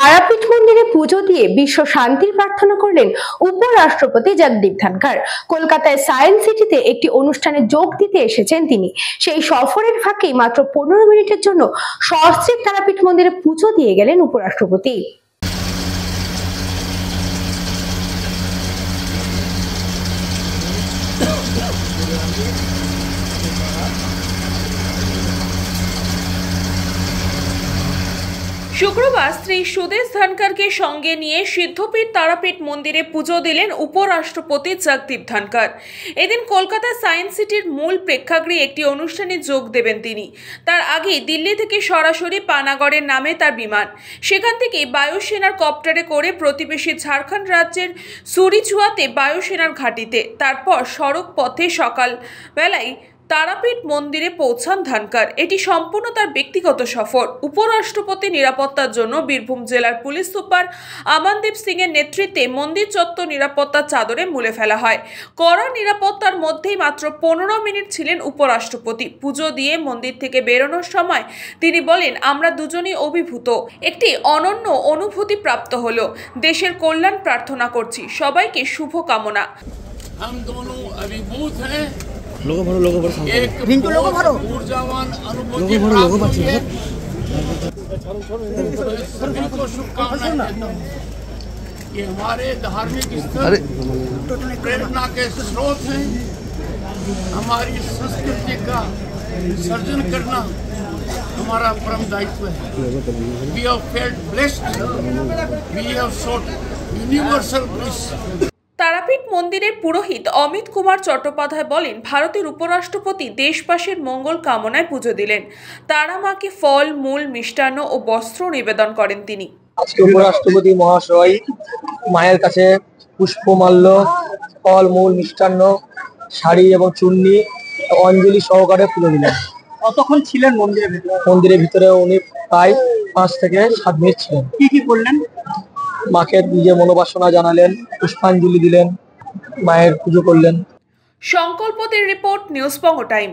তারাপীঠ মন্দিরে পুজো দিয়ে বিশ্ব শান্তির প্রার্থনা করলেন উপরাষ্ট্রপতি জগদীপ ধনখড়। কলকাতায় সায়েন্স সিটিতে একটি অনুষ্ঠানে যোগ দিতে এসেছেন তিনি। সেই সফরের ফাঁকেই মাত্র 15 মিনিটের জন্য সস্ত্রীক তারাপীঠ মন্দিরে পুজো দিয়ে গেলেন উপরাষ্ট্রপতি। শুক্রবার শ্রী সুদেশ ধনখড়কে সঙ্গে নিয়ে সিদ্ধপীঠ তারাপীঠ মন্দিরে পুজো দিলেন উপরাষ্ট্রপতি জগদীপ ধনখড়। এদিন কলকাতা সায়েন্স সিটির মূল প্রেক্ষাগৃহে একটি অনুষ্ঠানে যোগ দেবেন তিনি। তার আগে দিল্লি থেকে সরাসরি পানাগড়ের নামে তার বিমান। সেখান থেকে বায়ুসেনার কপ্টারে করে প্রতিবেশী ঝাড়খণ্ড রাজ্যের সুরিচুয়াতে বায়ুসেনার ঘাঁটিতে, তারপর সড়ক পথে সকাল বেলায় তারাপীঠ মন্দিরে পৌঁছান ধনখড়। এটি সম্পূর্ণ তার ব্যক্তিগত সফর। উপরাষ্ট্রপতি নিরাপত্তার জন্য বীরভূম জেলার পুলিশ সুপার আমানদীপ সিং এর নেতৃত্বে মন্দির চত্বর নিরাপত্তার চাদরে মুড়ে ফেলা হয়। কড়া নিরাপত্তার মধ্যেই মাত্র 15 মিনিট ছিলেন উপরাষ্ট্রপতি। পুজো দিয়ে মন্দির থেকে বেরোনোর সময় তিনি বলেন, আমরা দুজনেই অভিভূত, একটি অনন্য অনুভূতি প্রাপ্ত হলো। দেশের কল্যাণ প্রার্থনা করছি, সবাইকে শুভ কামনা। लोगों भरो एक ऊर्जावान अनुभूति प्राप्त है। सभी को शुभकामनाएं देता हूं। ये हमारे धार्मिक स्थल प्रेरणा के स्रोत हैं। हमारी संस्कृति का विसर्जन करना हमारा परम दायित्व है। We have felt blessed. We have sought universal bliss. Tarapith মন্দিরের পুরোহিত অমিত কুমার চট্টোপাধ্যায় বলেন, ভারতের উপরাষ্ট্রপতি দেশবাসীর মঙ্গল কামনায় পুজো দিলেন। তারা মাকে ফল, মূল, মিষ্টান্ন ও বস্ত্র নিবেদন করেন তিনি। আজকে উপরাষ্ট্রপতি মহাশয় মায়ের কাছে পুষ্পমাল্য, ফল, মূল, মিষ্টান্ন, শাড়ি এবং চূর্ণি অঞ্জলি সহকারে পুজো দিলেন। কতক্ষণ ছিলেন মন্দিরের ভিতরে? উনি প্রায় 5 থেকে 7 মিনিট ছিলেন। কি করলেন? মাকে নিজের মনোবাসনা জানালেন, পুষ্পাঞ্জলি দিলেন, মায়ের পুজো করলেন। সংকল্পদের রিপোর্ট, নিউজ বঙ্গ টাইম।